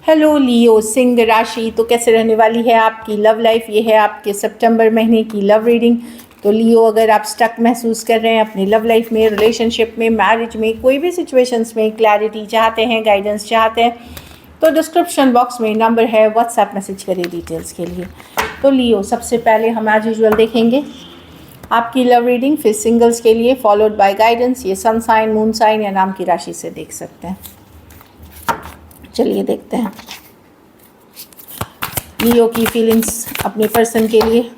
Hello लियो सिंह राशि, तो कैसे रहने वाली है आपकी लव लाइफ। ये है आपके सितंबर महीने की लव रीडिंग। तो लियो, अगर आप स्टक महसूस कर रहे हैं अपनी लव लाइफ में, रिलेशनशिप में, मैरिज में, कोई भी सिचुएशंस में क्लैरिटी चाहते हैं, गाइडेंस चाहते हैं, तो डिस्क्रिप्शन बॉक्स में नंबर है, व्हाट्सएप मैसेज करें डिटेल्स के लिए। तो लियो, सबसे पहले हम एज यूजुअल देखेंगे आपकी लव रीडिंग, फिर सिंगल्स के लिए, फॉलोड बाय गाइडेंस। ये सन साइन, मून साइन या नाम की राशि से देख सकते हैं। चलिए देखते हैं लियो की फीलिंग्स अपने पर्सन के लिए।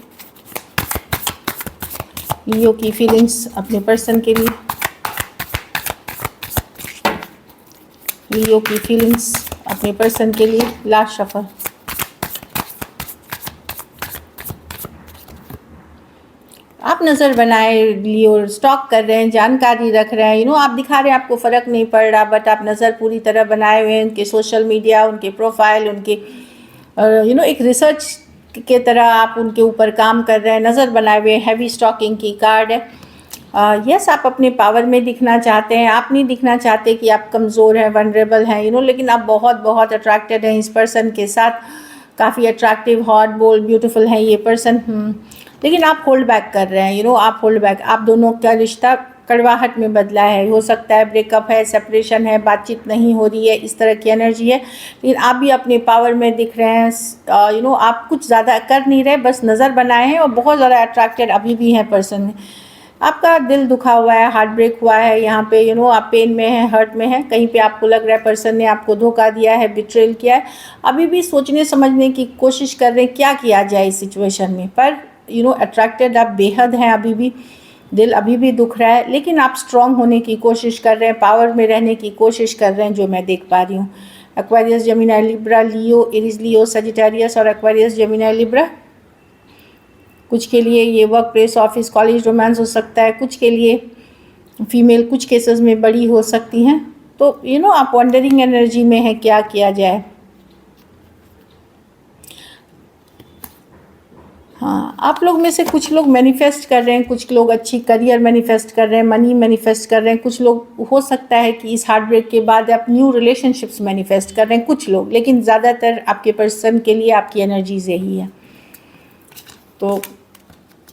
लियो की फीलिंग्स अपने पर्सन के लिए। लियो की फीलिंग्स अपने पर्सन के लिए। Last shuffle. आप नज़र बनाए लियो, स्टॉक कर रहे हैं, जानकारी रख रहे हैं, आप दिखा रहे हैं आपको फ़र्क नहीं पड़ रहा, बट आप नज़र पूरी तरह बनाए हुए हैं उनके सोशल मीडिया, उनके प्रोफाइल, उनके एक रिसर्च के तरह आप उनके ऊपर काम कर रहे हैं, नज़र बनाए हुए। हैवी स्टॉकिंग की कार्ड है। यस, आप अपने पावर में दिखना चाहते हैं, आप नहीं दिखना चाहते कि आप कमज़ोर हैं, वनरेबल हैं, लेकिन आप बहुत बहुत अट्रैक्टेड हैं इस पर्सन के साथ। काफ़ी अट्रैक्टिव, हॉट, बोल्ड, ब्यूटीफुल हैं ये पर्सन। लेकिन आप होल्ड बैक कर रहे हैं, आप होल्ड बैक। आप दोनों का रिश्ता कड़वाहट में बदला है, हो सकता है ब्रेकअप है, सेपरेशन है, बातचीत नहीं हो रही है, इस तरह की एनर्जी है। लेकिन आप भी अपने पावर में दिख रहे हैं। आप कुछ ज़्यादा कर नहीं रहे, बस नज़र बनाए हैं और बहुत ज़्यादा अट्रैक्टेड अभी भी हैं पर्सन में। आपका दिल दुखा हुआ है, हार्ट ब्रेक हुआ है यहाँ पे। आप पेन में हैं, हर्ट में हैं, कहीं पे आपको लग रहा है पर्सन ने आपको धोखा दिया है, बिट्रेल किया है। अभी भी सोचने समझने की कोशिश कर रहे हैं क्या किया जाए इस सिचुएशन में, पर अट्रैक्टेड आप बेहद हैं अभी भी। दिल अभी भी दुख रहा है, लेकिन आप स्ट्रांग होने की कोशिश कर रहे हैं, पावर में रहने की कोशिश कर रहे हैं, जो मैं देख पा रही हूँ। एक्वेरियस, जेमिनी, लिब्रा, लियो, एरीज, लियो, सजिटेरियस और एक्वेरियस, जेमिनी, लिब्रा। कुछ के लिए ये work place, office, college, romance हो सकता है। कुछ के लिए फीमेल कुछ केसेस में बड़ी हो सकती हैं। तो आप वंडरिंग एनर्जी में है, क्या किया जाए। हाँ, आप लोग में से कुछ लोग मैनिफेस्ट कर रहे हैं, कुछ लोग अच्छी करियर मैनिफेस्ट कर रहे हैं, मनी मैनिफेस्ट कर रहे हैं। कुछ लोग हो सकता है कि इस हार्ट ब्रेक के बाद आप न्यू रिलेशनशिप्स मैनिफेस्ट कर रहे हैं कुछ लोग, लेकिन ज़्यादातर आपके पर्सन के लिए आपकी एनर्जीज यही है। तो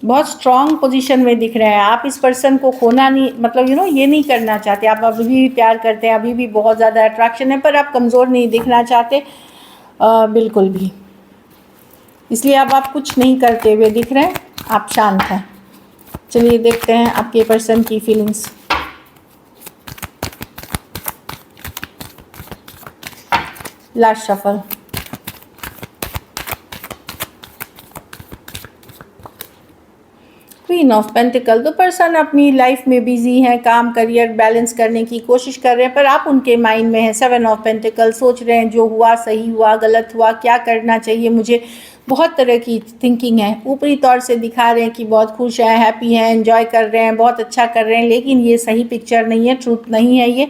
बहुत स्ट्रॉन्ग पोजीशन में दिख रहे हैं आप। इस पर्सन को खोना नहीं, मतलब ये नहीं करना चाहते। आप अभी भी प्यार करते हैं, अभी भी बहुत ज़्यादा अट्रैक्शन है, पर आप कमज़ोर नहीं दिखना चाहते बिल्कुल भी। इसलिए अब आप कुछ नहीं करते हुए दिख रहे हैं, आप शांत हैं। चलिए देखते हैं आपके पर्सन की feelings. Last shuffle. Queen of pentacle. तो पर्सन अपनी लाइफ में बिजी हैं, काम करियर बैलेंस करने की कोशिश कर रहे हैं, पर आप उनके माइंड में हैं। सेवन ऑफ पेंटिकल, सोच रहे हैं जो हुआ सही हुआ, गलत हुआ, क्या करना चाहिए मुझे। बहुत तरह की थिंकिंग है। ऊपरी तौर से दिखा रहे हैं कि बहुत खुश हैं, हैप्पी हैं, एंजॉय कर रहे हैं, बहुत अच्छा कर रहे हैं, लेकिन ये सही पिक्चर नहीं है, ट्रूथ नहीं है ये।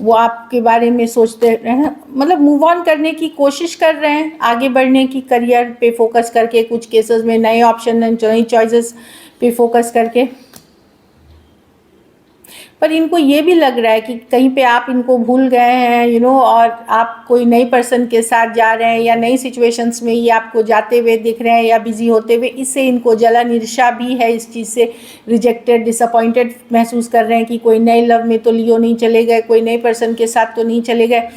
वो आपके बारे में सोचते हैं, मतलब मूव ऑन करने की कोशिश कर रहे हैं, आगे बढ़ने की, करियर पे फोकस करके, कुछ केसेस में नए ऑप्शन, नई चॉइसेस पे फोकस करके। पर इनको ये भी लग रहा है कि कहीं पे आप इनको भूल गए हैं, और आप कोई नई पर्सन के साथ जा रहे हैं या नई सिचुएशंस में ये आपको जाते हुए दिख रहे हैं या बिजी होते हुए। इससे इनको जलन, ईर्ष्या भी है इस चीज़ से। रिजेक्टेड, डिसअपॉइंटेड महसूस कर रहे हैं कि कोई नए लव में तो लियो नहीं चले गए, कोई नए पर्सन के साथ तो नहीं चले गए,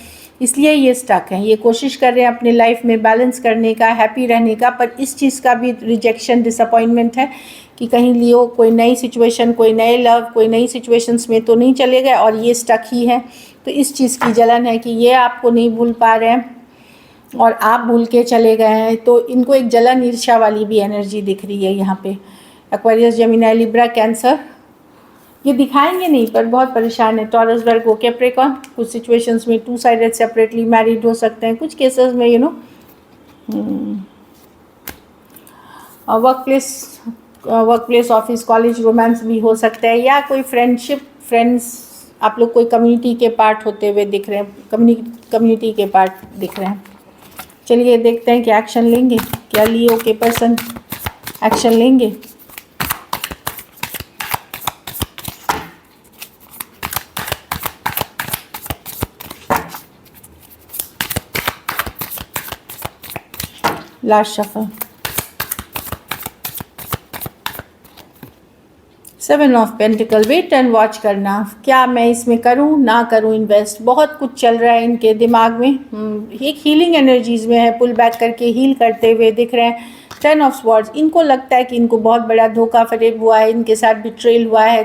इसलिए ये स्टक हैं। ये कोशिश कर रहे हैं अपने लाइफ में बैलेंस करने का, हैप्पी रहने का, पर इस चीज़ का भी रिजेक्शन, डिसअपॉइंटमेंट है कि कहीं लियो कोई नई सिचुएशन, कोई नए लव, कोई नई सिचुएशंस में तो नहीं चले गए और ये स्टक ही है। तो इस चीज़ की जलन है कि ये आपको नहीं भूल पा रहे हैं और आप भूल के चले गए हैं। तो इनको एक जलन, ईर्ष्या वाली भी एनर्जी दिख रही है यहाँ पे। एक्वेरियस, जेमिनी, लिब्रा, कैंसर, ये दिखाएंगे नहीं पर बहुत परेशान है। टॉरस, वर्गो, कैप्रिकॉर्न, कुछ सिचुएशंस में टू साइडेड सेपरेटली मैरिड हो सकते हैं, कुछ केसेस में work place, office, college, romance भी हो सकता है, या कोई फ्रेंडशिप, फ्रेंड्स, आप लोग कोई कम्युनिटी के पार्ट होते हुए दिख रहे हैं, कम्युनिटी के पार्ट दिख रहे हैं। चलिए देखते हैं क्या एक्शन लेंगे, क्या लियो के पर्सन एक्शन लेंगे। Last shuffle. 7 of pentacle. Wait and watch करना, क्या मैं इसमें करूं ना करूं इन्वेस्ट, बहुत कुछ चल रहा है इनके दिमाग में। एक हीलिंग एनर्जीज में है, पुल बैक करके हील करते हुए दिख रहे हैं। 10 ऑफ स्वॉर्ड्स, इनको लगता है कि इनको बहुत बड़ा धोखा फरेब हुआ है, इनके साथ बिट्रेल हुआ है,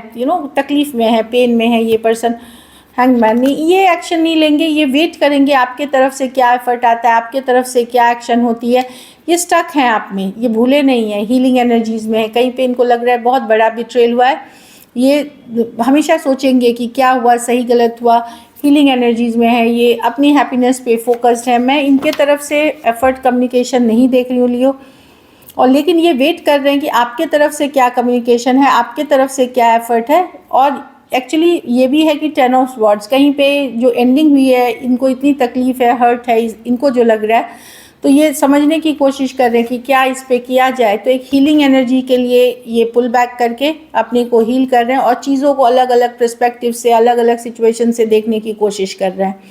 तकलीफ में है, पेन में है ये पर्सन। हैंगमैन, नहीं ये एक्शन नहीं लेंगे, ये वेट करेंगे आपके तरफ से क्या एफर्ट आता है, आपके तरफ से क्या एक्शन होती है। ये स्टक हैं आप में, ये भूले नहीं हैं, हीलिंग एनर्जीज में है। कहीं पे इनको लग रहा है बहुत बड़ा बिट्रेल हुआ है, ये हमेशा सोचेंगे कि क्या हुआ, सही गलत हुआ। हीलिंग एनर्जीज में है, ये अपनी हैप्पीनेस पे फोकस्ड है। मैं इनके तरफ से एफर्ट कम्युनिकेशन नहीं देख रही हूँ लियो, और लेकिन ये वेट कर रहे हैं कि आपके तरफ से क्या कम्युनिकेशन है, आपके तरफ से क्या एफर्ट है। और एक्चुअली ये भी है कि 10 ऑफ स्वॉर्ड्स, कहीं पे जो एंडिंग हुई है, इनको इतनी तकलीफ है, हर्ट है, इनको जो लग रहा है, तो ये समझने की कोशिश कर रहे हैं कि क्या इस पे किया जाए। तो एक हीलिंग एनर्जी के लिए ये पुल बैक करके अपने को हील कर रहे हैं और चीज़ों को अलग अलग पर्सपेक्टिव से, अलग अलग सिचुएशन से देखने की कोशिश कर रहे हैं।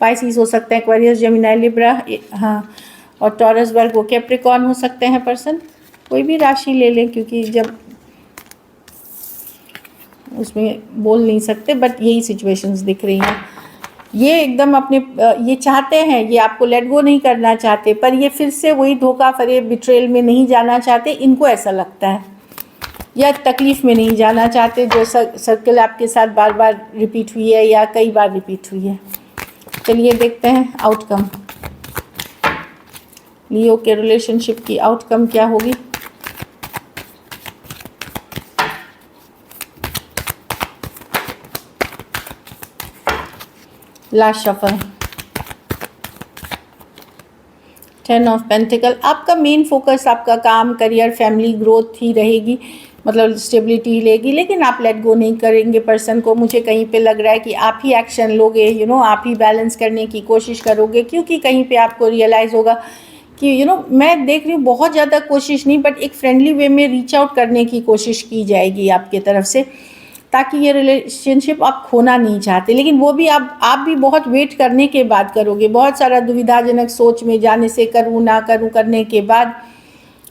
पाइसिस हो सकते हैं, एक्वेरियस, जेमिनी, लिब्रा, हाँ, और टॉरस, वर्गो, कैप्रिकॉर्न हो सकते हैं पर्सन। कोई भी राशि ले लें, क्योंकि जब उसमें बोल नहीं सकते, बट यही सिचुएशंस दिख रही हैं। ये एकदम अपने ये चाहते हैं, ये आपको लेट गो नहीं करना चाहते, पर ये फिर से वही धोखा फरेब बिट्रेल में नहीं जाना चाहते, इनको ऐसा लगता है, या तकलीफ़ में नहीं जाना चाहते जो सर्कल आपके साथ बार बार रिपीट हुई है या कई बार रिपीट हुई है। चलिए देखते हैं आउटकम, लियो के रिलेशनशिप की आउटकम क्या होगी। Last shuffle, 10 of pentacle. आपका मेन फोकस आपका काम, करियर, फैमिली ग्रोथ ही रहेगी, मतलब स्टेबिलिटी ही लेगी, लेकिन आप लेट गो नहीं करेंगे पर्सन को। मुझे कहीं पे लग रहा है कि आप ही एक्शन लोगे, आप ही बैलेंस करने की कोशिश करोगे, क्योंकि कहीं पे आपको रियलाइज़ होगा कि मैं देख रही हूँ बहुत ज़्यादा कोशिश नहीं, बट एक फ्रेंडली वे में रीच आउट करने की कोशिश की जाएगी आपके तरफ से, ताकि ये रिलेशनशिप आप खोना नहीं चाहते। लेकिन वो भी आप भी बहुत वेट करने के बाद करोगे, बहुत सारा दुविधाजनक सोच में जाने से, करूँ ना करूँ करने के बाद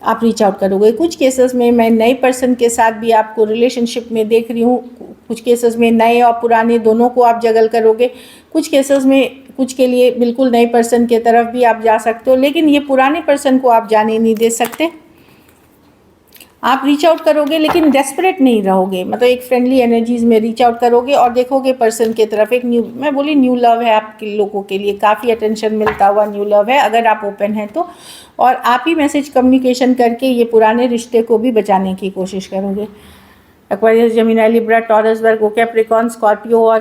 आप रीच आउट करोगे। कुछ केसेस में मैं नए पर्सन के साथ भी आपको रिलेशनशिप में देख रही हूँ, कुछ केसेस में नए और पुराने दोनों को आप जगल करोगे, कुछ केसेस में कुछ के लिए बिल्कुल नए पर्सन के तरफ भी आप जा सकते हो, लेकिन ये पुराने पर्सन को आप जाने नहीं दे सकते। आप रीच आउट करोगे लेकिन डेस्परेट नहीं रहोगे, मतलब एक फ्रेंडली एनर्जीज में रीच आउट करोगे और देखोगे पर्सन की तरफ एक न्यू, मैं बोली न्यू लव है आपके लोगों के लिए, काफ़ी अटेंशन मिलता हुआ न्यू लव है अगर आप ओपन हैं तो। और आप ही मैसेज कम्युनिकेशन करके ये पुराने रिश्ते को भी बचाने की कोशिश करोगे। एक्वेरियस, जेमिनी, लिब्रा, टॉरस, वर्गो, कैप्रिकॉर्न, स्कॉर्पियो, और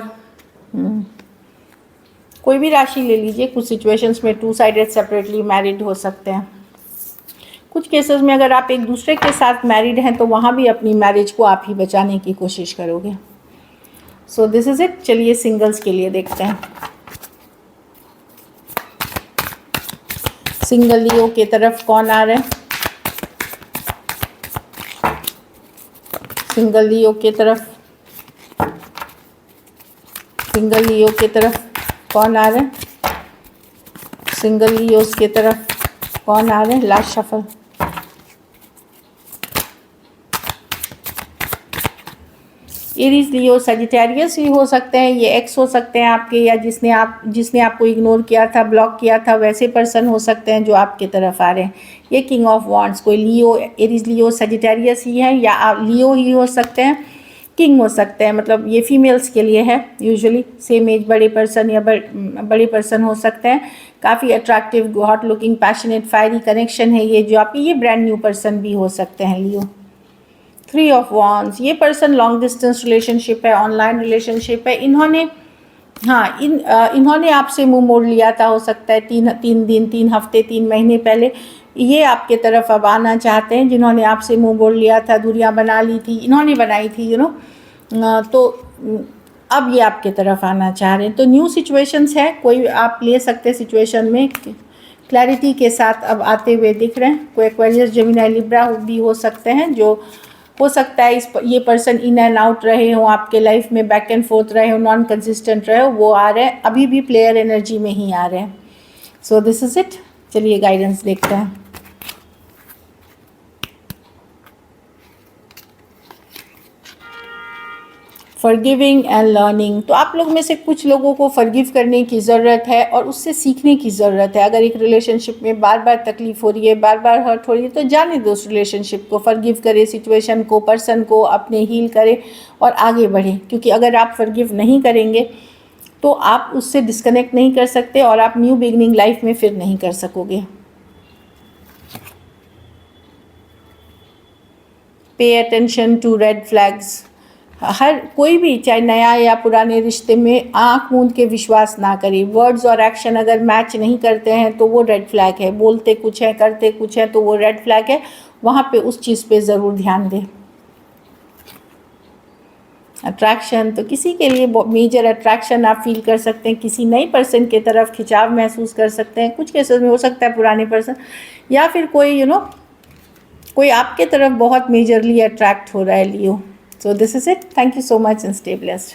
कोई भी राशि ले लीजिए। कुछ सिचुएशंस में 2 साइडेड सेपरेटली मैरिड हो सकते हैं, कुछ केसेस में अगर आप एक दूसरे के साथ मैरिड हैं तो वहाँ भी अपनी मैरिज को आप ही बचाने की कोशिश करोगे। So this is it. चलिए सिंगल्स के लिए देखते हैं। सिंगल लियो के तरफ कौन आ रहा है, सिंगल लियो के तरफ, सिंगल लियो के तरफ कौन आ रहा है, सिंगल लियोस के तरफ कौन आ रहे हैं। लास्ट शफल, एरीज, लियो, सजिटेरियस भी हो सकते हैं, ये एक्स हो सकते हैं आपके, या जिसने आपको इग्नोर किया था, ब्लॉक किया था, वैसे पर्सन हो सकते हैं जो आपके तरफ आ रहे हैं। ये किंग ऑफ वॉन्ड्स, कोई लियो, एरीज, लियो, सजिटेरियस ही है, या आप लियो ही हो सकते हैं, किंग हो सकते हैं, मतलब ये फीमेल्स के लिए है यूजुअली। सेम एज बड़े पर्सन या बड़े पर्सन हो सकते हैं, काफ़ी attractive, hot looking, passionate, fiery connection है ये जो आपकी, ये ब्रांड न्यू पर्सन भी हो सकते हैं लियो। 3 ऑफ वॉन्ड्स, ये पर्सन लॉन्ग डिस्टेंस रिलेशनशिप है, ऑनलाइन रिलेशनशिप है। इन्होंने आपसे मुंह मोड़ लिया था, हो सकता है 3 दिन, 3 हफ्ते, 3 महीने पहले। ये आपके तरफ अब आना चाहते हैं, जिन्होंने आपसे मुंह मोड़ लिया था, दूरियां बना ली थी, इन्होंने बनाई थी तो अब ये आपके तरफ आना चाह रहे हैं। तो न्यू सिचुएशंस है, कोई आप ले सकते सिचुएशन में क्लैरिटी के साथ अब आते हुए दिख रहे हैं। कोई एक्वेरियस, जेमिनी, लिब्रा भी हो सकते हैं, जो हो सकता है ये पर्सन इन एंड आउट रहे हो आपके लाइफ में, बैक एंड फोर्थ रहे हो, नॉन कंसिस्टेंट रहे हो, वो आ रहे हैं, अभी भी प्लेयर एनर्जी में ही आ रहे हैं। So this is it. चलिए गाइडेंस देखते हैं। Forgiving and learning. तो आप लोग में से कुछ लोगों को फॉरगिव करने की ज़रूरत है और उससे सीखने की ज़रूरत है। अगर एक रिलेशनशिप में बार बार तकलीफ़ हो रही है, बार बार हर्ट हो रही है, तो जाने दो उस रिलेशनशिप को, फॉरगिव करें सिचुएशन को, पर्सन को, अपने हील करें और आगे बढ़ें। क्योंकि अगर आप फॉरगिव नहीं करेंगे तो आप उससे डिस्कनेक्ट नहीं कर सकते और आप न्यू बिगनिंग लाइफ में फिर नहीं कर सकोगे। Pay attention to red flags. हर कोई भी, चाहे नया या पुराने रिश्ते में, आंख मूंद के विश्वास ना करें। वर्ड्स और एक्शन अगर मैच नहीं करते हैं तो वो रेड फ्लैग है। बोलते कुछ है, करते कुछ है, तो वो रेड फ्लैग है। वहाँ पे उस चीज़ पे ज़रूर ध्यान दें। अट्रैक्शन, तो किसी के लिए मेजर अट्रैक्शन आप फील कर सकते हैं, किसी नए पर्सन की तरफ खिंचाव महसूस कर सकते हैं। कुछ केसेस में हो सकता है पुराने पर्सन, या फिर कोई कोई आपके तरफ बहुत मेजरली अट्रैक्ट हो रहा है लियो। So this is it. Thank you so much and stay blessed.